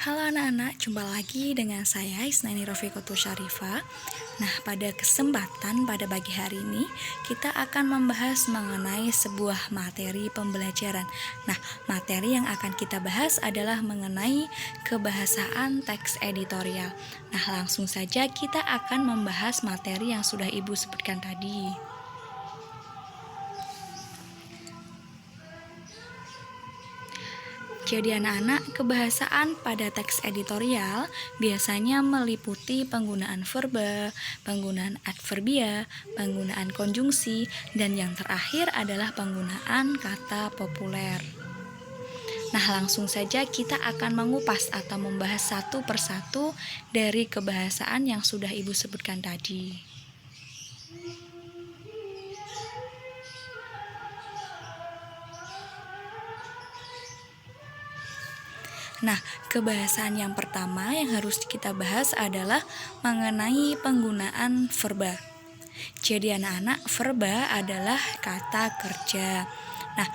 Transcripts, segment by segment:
Halo anak-anak, jumpa lagi dengan saya Isnaini Rofiqatul Syarifah. Nah, pada kesempatan pada pagi hari ini kita akan membahas mengenai sebuah materi pembelajaran. Nah, materi yang akan kita bahas adalah mengenai kebahasaan teks editorial. Nah, langsung saja kita akan membahas materi yang sudah Ibu sebutkan tadi. Jadi anak-anak, kebahasaan pada teks editorial biasanya meliputi penggunaan verba, penggunaan adverbia, penggunaan konjungsi, dan yang terakhir adalah penggunaan kata populer. Nah, langsung saja kita akan mengupas atau membahas satu persatu dari kebahasaan yang sudah Ibu sebutkan tadi. Nah, kebahasaan yang pertama yang harus kita bahas adalah mengenai penggunaan verba. Jadi anak-anak, verba adalah kata kerja. Nah,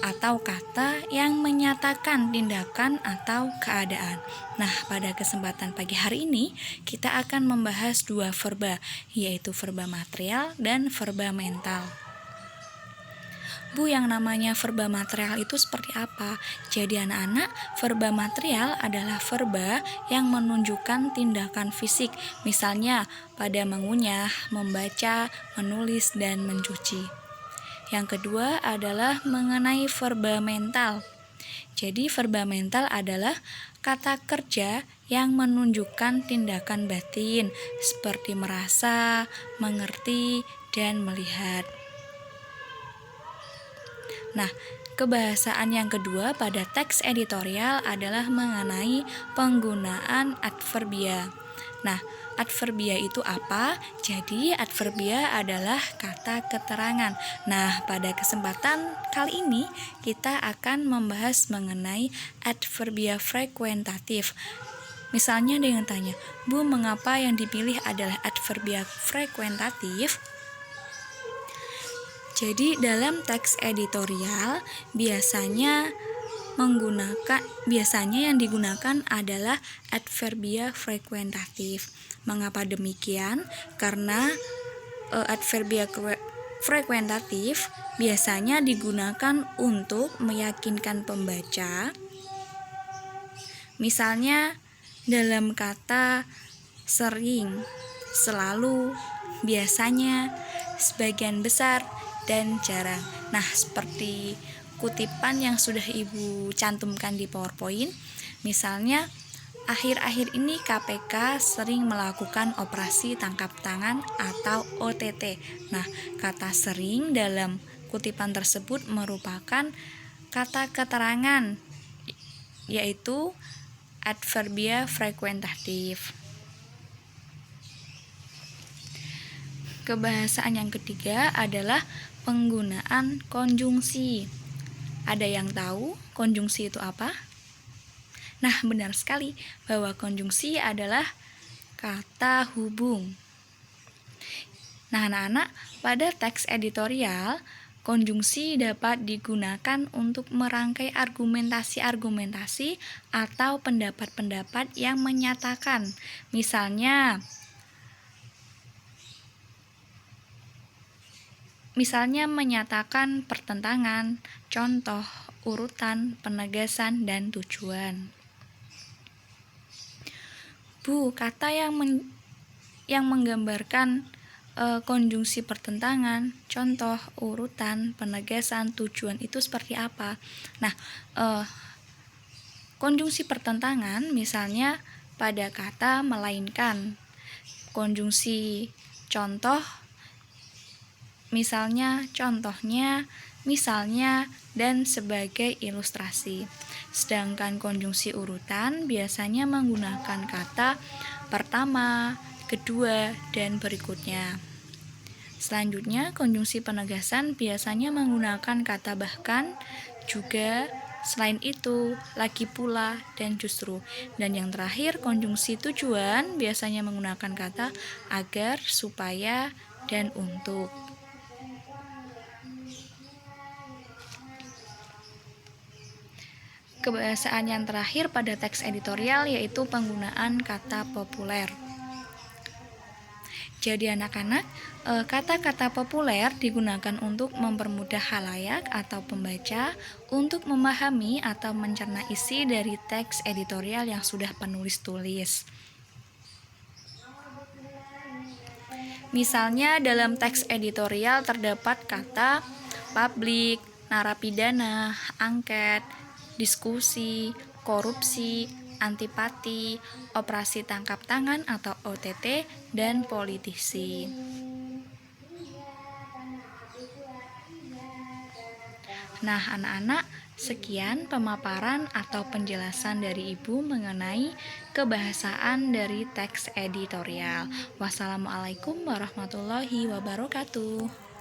atau kata yang menyatakan tindakan atau keadaan. Nah, pada kesempatan pagi hari ini kita akan membahas dua verba, yaitu verba material dan verba mental. Bu, yang namanya verba material itu seperti apa? Jadi anak-anak, verba material adalah verba yang menunjukkan tindakan fisik, misalnya pada mengunyah, membaca, menulis, dan mencuci. Yang kedua adalah mengenai verba mental. Jadi verba mental adalah kata kerja yang menunjukkan tindakan batin seperti merasa, mengerti, dan melihat. Nah, kebahasaan yang kedua pada teks editorial adalah mengenai penggunaan adverbia. Nah, adverbia itu apa? Jadi, adverbia adalah kata keterangan. Nah, pada kesempatan kali ini kita akan membahas mengenai adverbia frekuentatif. Misalnya ada yang tanya, Bu, mengapa yang dipilih adalah adverbia frekuentatif? Jadi dalam teks editorial biasanya yang digunakan adalah adverbia frekuentatif. Mengapa demikian? Karena adverbia frekuentatif biasanya digunakan untuk meyakinkan pembaca. Misalnya dalam kata sering, selalu, biasanya, sebagian besar, dan jarang. Nah, seperti kutipan yang sudah Ibu cantumkan di PowerPoint, misalnya akhir-akhir ini KPK sering melakukan operasi tangkap tangan atau OTT. Nah, kata sering dalam kutipan tersebut merupakan kata keterangan, yaitu adverbia frekuentatif. Kebahasaan yang ketiga adalah penggunaan konjungsi. Ada yang tahu konjungsi itu apa? Nah, benar sekali bahwa konjungsi adalah kata hubung. Nah, anak-anak, pada teks editorial, konjungsi dapat digunakan untuk merangkai argumentasi-argumentasi atau pendapat-pendapat yang menyatakan. Misalnya menyatakan pertentangan, contoh, urutan, penegasan, dan tujuan. Bu, kata yang menggambarkan konjungsi pertentangan, contoh, urutan, penegasan, tujuan itu seperti apa? Nah, konjungsi pertentangan misalnya pada kata melainkan. Konjungsi contoh misalnya, contohnya, misalnya, dan sebagai ilustrasi. Sedangkan konjungsi urutan biasanya menggunakan kata pertama, kedua, dan berikutnya. Selanjutnya, konjungsi penegasan biasanya menggunakan kata bahkan, juga, selain itu, lagi pula, dan justru. Dan yang terakhir, konjungsi tujuan biasanya menggunakan kata agar, supaya, dan untuk. Kebahasaan yang terakhir pada teks editorial yaitu penggunaan kata populer. Jadi anak-anak, kata-kata populer digunakan untuk mempermudah khalayak atau pembaca untuk memahami atau mencerna isi dari teks editorial yang sudah penulis tulis. Misalnya dalam teks editorial terdapat kata publik, narapidana, angket, diskusi, korupsi, antipati, operasi tangkap tangan atau OTT, dan politisi. Nah, anak-anak, sekian pemaparan atau penjelasan dari Ibu mengenai kebahasaan dari teks editorial. Wassalamualaikum warahmatullahi wabarakatuh.